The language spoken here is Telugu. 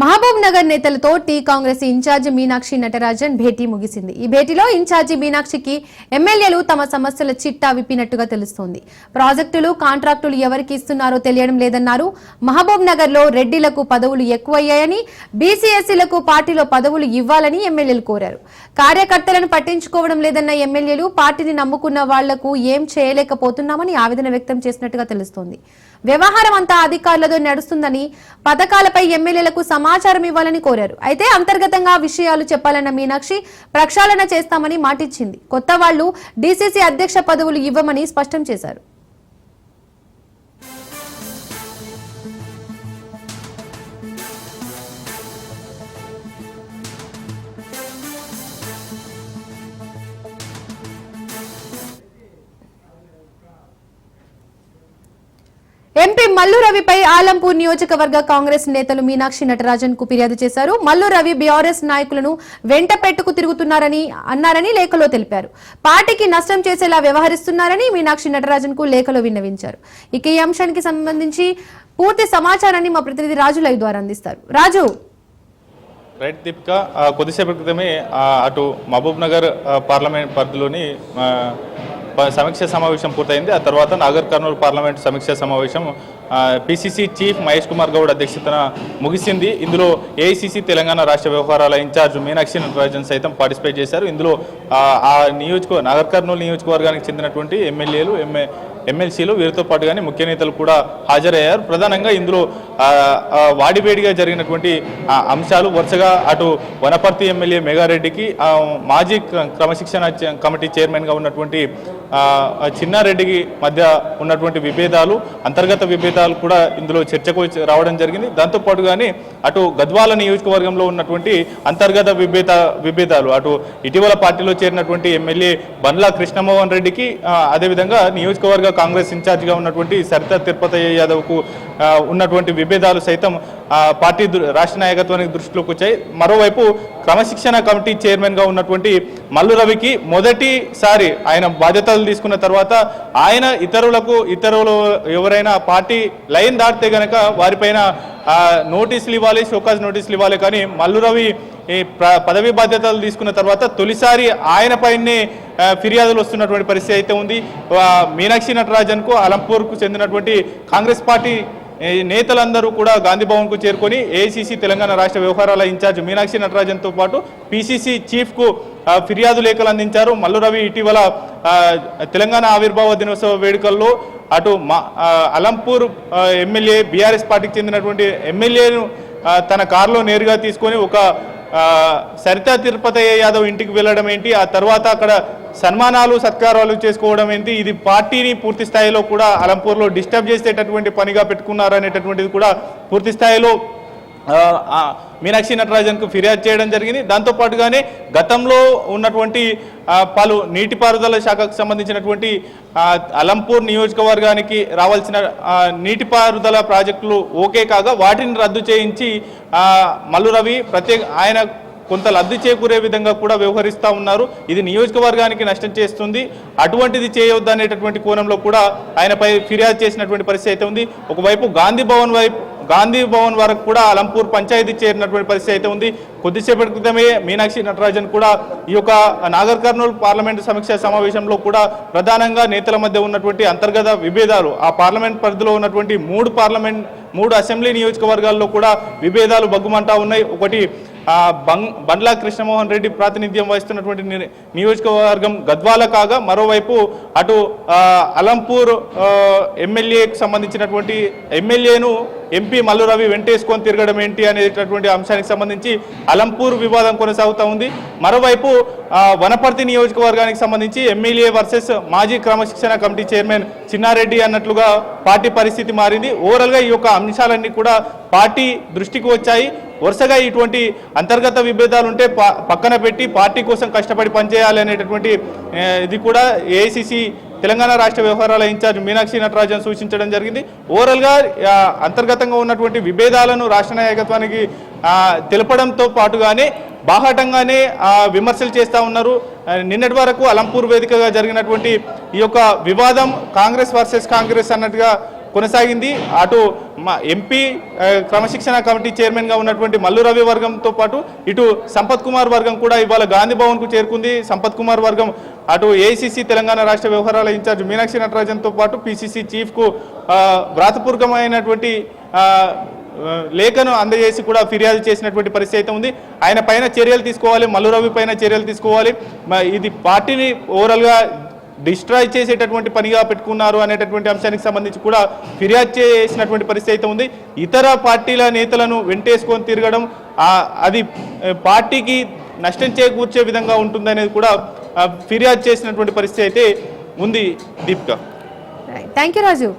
మహబూబ్ నగర్ నేతలతో టీ కాంగ్రెస్ ఇన్ఛార్జి మీనాక్షి నటరాజన్ భేటీ ముగిసింది. ఈ భేటీలో ఇన్ఛార్జి మీనాక్షికి ఎమ్మెల్యేలు తమ సమస్యల చిట్టా విప్పినట్టుగా తెలుస్తోంది. ప్రాజెక్టులు, కాంట్రాక్టులు ఎవరికి ఇస్తున్నారో తెలియడం లేదన్నారు. మహబూబ్ నగర్ లో రెడ్డిలకు పదవులు ఎక్కువయ్యాయని, బీసీఎస్సీలకు పార్టీలో పదవులు ఇవ్వాలని ఎమ్మెల్యేలు కోరారు. కార్యకర్తలను పట్టించుకోవడం లేదన్న ఎమ్మెల్యేలు పార్టీని నమ్ముకున్న వాళ్లకు ఏం చేయలేకపోతున్నామని ఆవేదన వ్యక్తం చేసినట్టుగా తెలుస్తోంది. వ్యవహారం అంతా అధికారులతో నడుస్తుందని, పథకాలపై ఎమ్మెల్యేలకు సమాచారం ఇవ్వాలని కోరారు. అయితే అంతర్గతంగా విషయాలు చెప్పాలన్న మీనాక్షి ప్రక్షాళన చేస్తామని మాటిచ్చింది. కొత్త వాళ్లు డీసీసీ అధ్యక్ష పదవులు ఇవ్వమని స్పష్టం చేశారు. ఎంపీ మల్లు రవిపై ఆలంపూర్ నియోజకవర్గ కాంగ్రెస్ నేతలు మీనాక్షి నటరాజన్ కు ఫిర్యాదు చేశారు. మల్లు రవి బీఆర్ఎస్ నాయకులను వెంట పెట్టుకు తిరుగుతున్నారని లేఖలో తెలిపారు. పార్టీకి నష్టం చేసేలా వ్యవహరిస్తున్నారని మీనాక్షి నటరాజన్ కు లేఖలో విన్నవించారు. ఇక ఈ అంశానికి సంబంధించి పూర్తి సమాచారాన్ని మా ప్రతినిధి రాజు లైవ్ ద్వారా అందిస్తారు. రాజు. రైట్ దీపిక, కొద్దిసేపటి క్రితమే అటు మహబూబ్ నగర్ పార్లమెంట్ పరిధిలోని సమీక్ష సమావేశం పూర్తయింది. ఆ తర్వాత నాగర్ కర్నూలు పార్లమెంట్ సమీక్ష సమావేశం పిసిసి చీఫ్ మహేష్ కుమార్ గౌడ్ అధ్యక్షతన ముగిసింది. ఇందులో ఏఐసిసి తెలంగాణ రాష్ట్ర వ్యవహారాల ఇన్ఛార్జ్ మీనాక్షి నటరాజన్ సైతం పార్టిసిపేట్ చేశారు. ఇందులో నాగర్ కర్నూలు నియోజకవర్గానికి చెందినటువంటి ఎమ్మెల్యేలు, ఎమ్మెల్సీలు, వీరితో పాటుగానే ముఖ్య నేతలు కూడా హాజరయ్యారు. ప్రధానంగా ఇందులో వాడివేడిగా జరిగినటువంటి అంశాలు వరుసగా అటు వనపర్తి ఎమ్మెల్యే మేఘారెడ్డికి మాజీ క్రమశిక్షణ కమిటీ చైర్మన్గా ఉన్నటువంటి చిన్నారెడ్డికి మధ్య ఉన్నటువంటి విభేదాలు, అంతర్గత విభేదాలు కూడా ఇందులో చర్చకు రావడం జరిగింది. దాంతోపాటుగానే అటు గద్వాల నియోజకవర్గంలో ఉన్నటువంటి అంతర్గత విభేదాలు, అటు ఇటీవల పార్టీలో చేరినటువంటి ఎమ్మెల్యే బండ్ల కృష్ణమోహన్ రెడ్డికి, అదేవిధంగా నియోజకవర్గ కాంగ్రెస్ ఇన్ఛార్జిగా ఉన్నటువంటి సరితా తిరుపతి యాదవ్కు ఉన్నటువంటి విభేదాలు సైతం పార్టీ రాష్ట్ర నాయకత్వానికి దృష్టిలోకి వచ్చాయి. మరోవైపు క్రమశిక్షణ కమిటీ చైర్మన్గా ఉన్నటువంటి మల్లు రవికి మొదటిసారి ఆయన బాధ్యతలు తీసుకున్న తర్వాత ఆయన ఇతరులు ఎవరైనా పార్టీ లైన్ దాటితే గనక వారిపైన నోటీసులు ఇవ్వాలి, షోకాజ్ నోటీసులు ఇవ్వాలి. కానీ మల్లు రవి ఈ పదవి బాధ్యతలు తీసుకున్న తర్వాత తొలిసారి ఆయన పైనే ఫిర్యాదులు వస్తున్నటువంటి పరిస్థితి అయితే ఉంది. మీనాక్షి నటరాజన్కు అలంపూర్కు చెందినటువంటి కాంగ్రెస్ పార్టీ నేతలందరూ కూడా గాంధీ భవన్కు చేరుకొని ఏఐసిసి తెలంగాణ రాష్ట్ర వ్యవహారాల ఇన్ఛార్జ్ మీనాక్షి నటరాజన్తో పాటు పిసిసి చీఫ్కు ఫిర్యాదు లేఖలు అందించారు. మల్లు రవి ఇటీవల తెలంగాణ ఆవిర్భావ దినోత్సవ వేడుకల్లో అటు అలంపూర్ ఎమ్మెల్యే బీఆర్ఎస్ పార్టీకి చెందినటువంటి ఎమ్మెల్యేను తన కారులో నేరుగా తీసుకొని ఒక సరితా తిరుపతి యాదవ్ ఇంటికి వెళ్ళడం ఏంటి, ఆ తర్వాత అక్కడ సన్మానాలు సత్కారాలు చేసుకోవడం ఏంటి, ఇది పార్టీని పూర్తి స్థాయిలో కూడా అలంపూర్లో డిస్టర్బ్ చేసేటటువంటి పనిగా పెట్టుకున్నారనేటటువంటిది కూడా పూర్తి స్థాయిలో మీనాక్షి నటరాజన్కు ఫిర్యాదు చేయడం జరిగింది. దాంతోపాటుగానే గతంలో ఉన్నటువంటి పలు నీటిపారుదల శాఖకు సంబంధించినటువంటి అలంపూర్ నియోజకవర్గానికి రావాల్సిన నీటిపారుదల ప్రాజెక్టులు ఓకే కాగా వాటిని రద్దు చేయించి మల్లు రవి ఆయన కొంత లబ్ధి చేకూరే విధంగా కూడా వ్యవహరిస్తూ ఉన్నారు. ఇది నియోజకవర్గానికి నష్టం చేస్తుంది, అటువంటిది చేయవద్దు అనేటటువంటి కోణంలో కూడా ఆయనపై ఫిర్యాదు చేసినటువంటి పరిస్థితి అయితే ఉంది. ఒకవైపు గాంధీ భవన్ వరకు కూడా అలంపూర్ పంచాయతీ చేరినటువంటి పరిస్థితి అయితే ఉంది. కొద్దిసేపటి క్రితమే మీనాక్షి నటరాజన్ కూడా ఈ యొక్క నాగర్ కర్నూలు పార్లమెంటు సమీక్ష సమావేశంలో కూడా ప్రధానంగా నేతల మధ్య ఉన్నటువంటి అంతర్గత విభేదాలు, ఆ పార్లమెంట్ పరిధిలో ఉన్నటువంటి మూడు అసెంబ్లీ నియోజకవర్గాల్లో కూడా విభేదాలు బగ్గుమంటా ఉన్నాయి. ఒకటి బండ్ల కృష్ణమోహన్ రెడ్డి ప్రాతినిధ్యం వహిస్తున్నటువంటి నియోజకవర్గం గద్వాల కాగా, మరోవైపు అటు అలంపూర్ ఎమ్మెల్యేకి సంబంధించినటువంటి ఎమ్మెల్యేను ఎంపీ మల్లు రవి వెంటేసుకొని తిరగడం ఏంటి అనేటటువంటి అంశానికి సంబంధించి అలంపూర్ వివాదం కొనసాగుతూ ఉంది. మరోవైపు వనపర్తి నియోజకవర్గానికి సంబంధించి ఎమ్మెల్యే వర్సెస్ మాజీ క్రమశిక్షణ కమిటీ చైర్మన్ చిన్నారెడ్డి అన్నట్లుగా పార్టీ పరిస్థితి మారింది. ఓవరాల్గా ఈ యొక్క అంశాలన్నీ కూడా పార్టీ దృష్టికి వచ్చాయి. వరుసగా ఇటువంటి అంతర్గత విభేదాలు ఉంటే పక్కన పెట్టి పార్టీ కోసం కష్టపడి పనిచేయాలి అనేటటువంటి ఇది కూడా ఏఐసిసి తెలంగాణ రాష్ట్ర వ్యవహారాల ఇన్ఛార్జ్ మీనాక్షి నటరాజన్ సూచించడం జరిగింది. ఓవరాల్గా అంతర్గతంగా ఉన్నటువంటి విభేదాలను రాష్ట్ర నాయకత్వానికి తెలపడంతో పాటుగానే బాహాటంగానే విమర్శలు చేస్తూ ఉన్నారు. నిన్నటి వరకు అలంపూర్ వేదికగా జరిగినటువంటి ఈ యొక్క వివాదం కాంగ్రెస్ వర్సెస్ కాంగ్రెస్ అన్నట్టుగా కొనసాగింది. అటు మా ఎంపీ క్రమశిక్షణ కమిటీ చైర్మన్గా ఉన్నటువంటి మల్లు రవి వర్గంతో పాటు ఇటు సంపత్ కుమార్ వర్గం కూడా ఇవాళ గాంధీ భవన్కు చేరుకుంది. సంపత్ కుమార్ వర్గం అటు ఏఐసిసి తెలంగాణ రాష్ట్ర వ్యవహారాల ఇన్ఛార్జ్ మీనాక్షి నటరాజన్తో పాటు పిసిసి చీఫ్కు వ్రాతపూర్వకమైనటువంటి లేఖను అందజేసి కూడా ఫిర్యాదు చేసినటువంటి పరిస్థితి అయితే ఉంది. ఆయన పైన చర్యలు తీసుకోవాలి, మల్లు రవి పైన చర్యలు తీసుకోవాలి. ఇది పార్టీని ఓవరాల్గా డిస్ట్రాయ్ చేసేటటువంటి పనిగా పెట్టుకున్నారు అనేటటువంటి అంశానికి సంబంధించి కూడా ఫిర్యాదు చేసినటువంటి పరిస్థితి అయితే ఉంది. ఇతర పార్టీల నేతలను వెంటేసుకొని తిరగడం అది పార్టీకి నష్టం చేకూర్చే విధంగా ఉంటుందనేది కూడా ఫిర్యాదు చేసినటువంటి పరిస్థితి అయితే ఉంది. Deepika, thank you Raju.